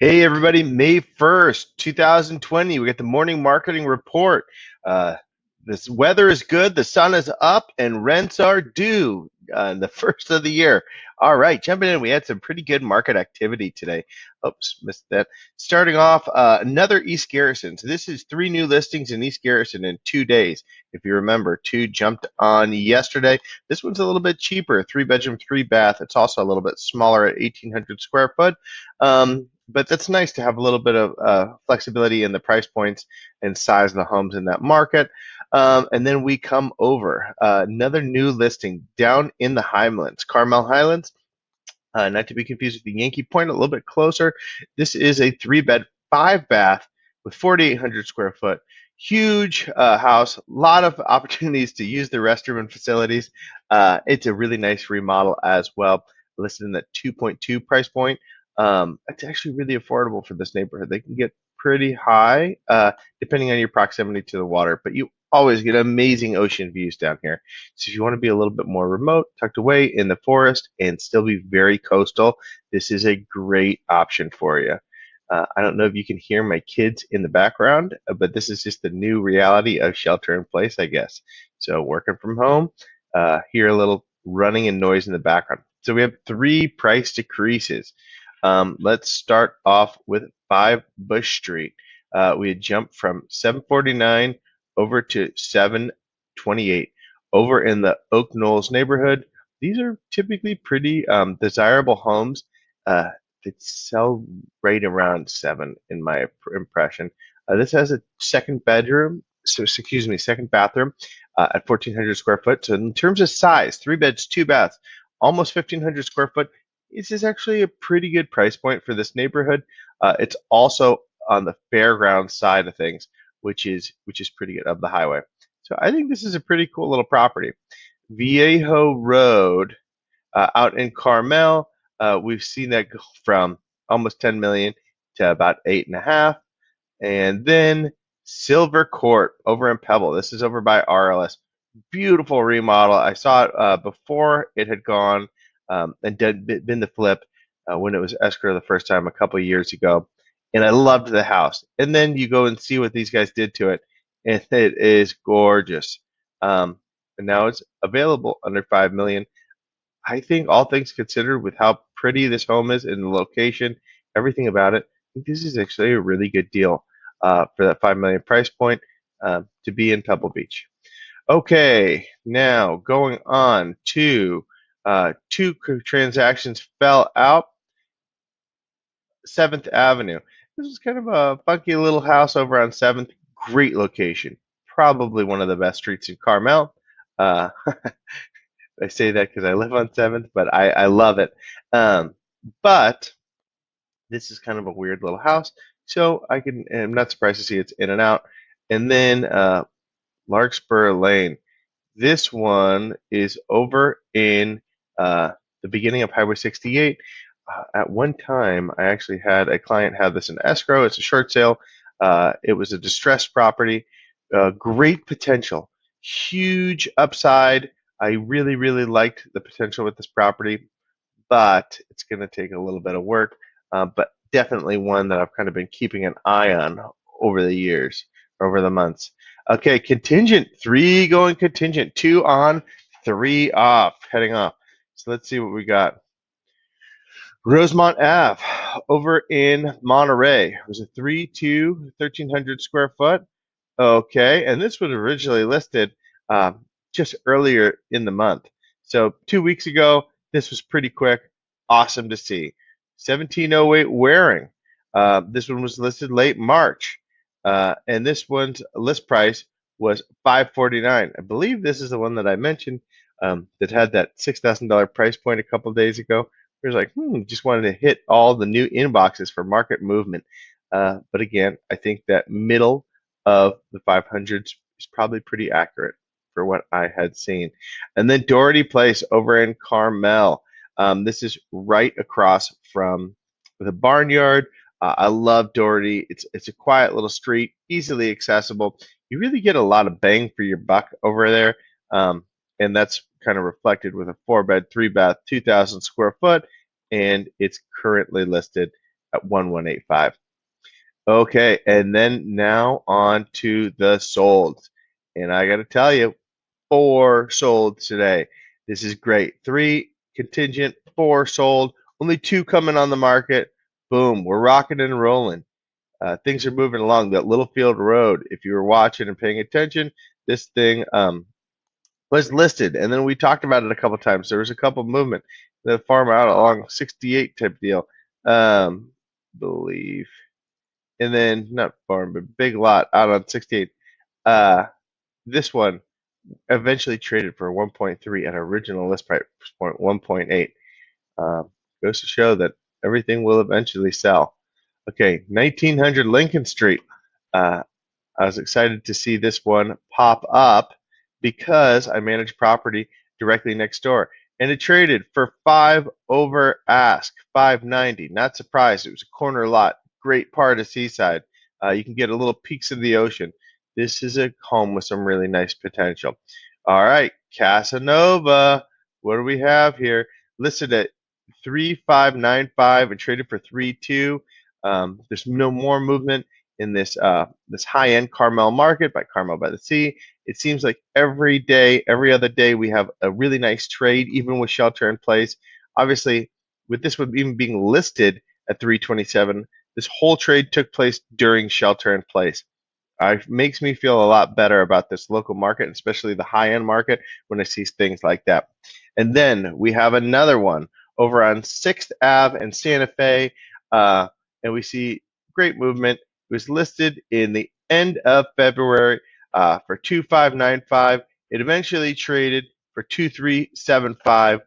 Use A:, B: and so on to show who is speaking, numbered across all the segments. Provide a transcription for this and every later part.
A: Hey everybody, May 1st, 2020, we got the morning marketing report. Uh, this weather is good, the sun is up, and rents are due the first of the year. All right, jumping in, we had some pretty good market activity today. Oops, missed that. Starting off, another East Garrison. So this is three new listings in East Garrison in 2 days. If you remember, two jumped on yesterday. This one's a little bit cheaper, three bedroom, three bath. It's also a little bit smaller at 1,800 square foot. But that's nice to have a little bit of flexibility in the price points and size of the homes in that market. And then we come over another new listing down in the Highlands, Carmel Highlands, not to be confused with the Yankee Point, a little bit closer. This is a three bed, five bath with 4,800 square foot. Huge house, a lot of opportunities to use the restroom and facilities. It's a really nice remodel as well, listed in that 2.2 price point. It's actually really affordable for this neighborhood. They can get pretty high depending on your proximity to the water, but you always get amazing ocean views down here. So if you want to be a little bit more remote, tucked away in the forest, and still be very coastal, this is a great option for you. I don't know if you can hear my kids in the background, but this is just the new reality of shelter in place, I guess. So working from home, hear a little running and noise in the background. So we have three price decreases. Let's start off with 5 Bush Street. We had jumped from 749 over to 728 over in the Oak Knolls neighborhood. These are typically pretty desirable homes that sell right around 7 in my impression. This has a second bedroom, so excuse me, second bathroom at 1,400 square foot. So in terms of size, 3 beds, 2 baths, almost 1,500 square foot. This is actually a pretty good price point for this neighborhood. It's also on the fairground side of things, which is pretty good of the highway. So I think this is a pretty cool little property. Viejo Road out in Carmel, we've seen that go from almost 10 million to about 8.5. And then Silver Court over in Pebble. This is over by RLS. Beautiful remodel. I saw it before it had gone and been the flip when it was escrow the first time a couple of years ago. And I loved the house. And then you go and see what these guys did to it, and it is gorgeous. And now it's available under 5 million. I think all things considered, with how pretty this home is and the location, everything about it, I think this is actually a really good deal for that 5 million price point to be in Pebble Beach. Okay, now going on to two transactions fell out. 7th Avenue. This is kind of a funky little house over on 7th. Great location. Probably one of the best streets in Carmel. Uh, I say that because I live on 7th, but I love it. Um, but this is kind of a weird little house, so I'm not surprised to see it's in and out. And then Larkspur Lane. This one is over in the beginning of Highway 68. At one time, I actually had a client have this in escrow. It's a short sale. It was a distressed property. Great potential, huge upside. I really, really liked the potential with this property, but it's going to take a little bit of work. But definitely one that I've kind of been keeping an eye on over the years, over the months. Okay, contingent, three going contingent, two on, three off, heading off. So let's see what we got. Rosemont F over in Monterey. It was a 3-2, 1,300 square foot. Okay, and this was originally listed just earlier in the month. So 2 weeks ago, this was pretty quick. Awesome to see. 1708 Waring. This one was listed late March, and this one's list price was 549. I believe this is the one that I mentioned that had that $6,000 price point a couple of days ago. It was like, just wanted to hit all the new inboxes for market movement. But again, I think that middle of the 500s is probably pretty accurate for what I had seen. And then Dougherty Place over in Carmel. This is right across from the barnyard. I love Dougherty. It's a quiet little street, easily accessible. You really get a lot of bang for your buck over there, and that's kind of reflected with a 4 bed, 3 bath, 2,000 square foot, and it's currently listed at 1185. Okay, and then now on to the solds. And I got to tell you, 4 sold today. This is great. 3 contingent, 4 sold, only 2 coming on the market. Boom, we're rocking and rolling. Things are moving along. That Littlefield Road, if you were watching and paying attention, this thing was listed, and then we talked about it a couple times. There was a couple movement. The farm out along 68 type deal, believe, and then not farm, but big lot out on 68. This one eventually traded for 1.3 at original list price point 1.8. Goes to show that everything will eventually sell. Okay, 1900 Lincoln Street. I was excited to see this one pop up because I manage property directly next door. And it traded for 5 over ask, 590. Not surprised. It was a corner lot. Great part of Seaside. You can get a little peeks of the ocean. This is a home with some really nice potential. All right, Casanova. What do we have here? Listed at 3595 and traded for 32. There's no more movement in this this high-end Carmel market by Carmel by the Sea. It seems like every day, every other day, we have a really nice trade, even with shelter in place. Obviously, with this one even being listed at 327, this whole trade took place during shelter in place. It makes me feel a lot better about this local market, especially the high-end market, when I see things like that. And then we have another one over on 6th Ave and Santa Fe, and we see great movement. It was listed in the end of February for 2595. It eventually traded for 2375.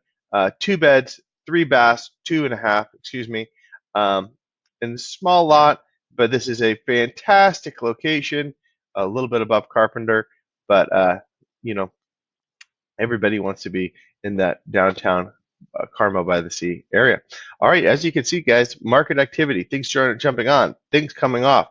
A: 2 beds, 3 baths, 2.5, excuse me. In a small lot, but this is a fantastic location, a little bit above Carpenter, but you know, everybody wants to be in that downtown Carmel by the Sea area. All right, as you can see, guys, market activity, things jumping on, things coming off,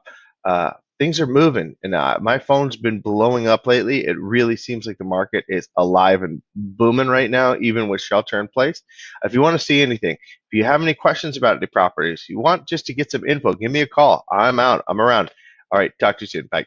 A: things are moving, and my phone's been blowing up lately. It really seems like the market is alive and booming right now, even with shelter in place. If you want to see anything, if you have any questions about any properties, you want just to get some info, give me a call. I'm out. I'm around. All right, talk to you soon. Bye.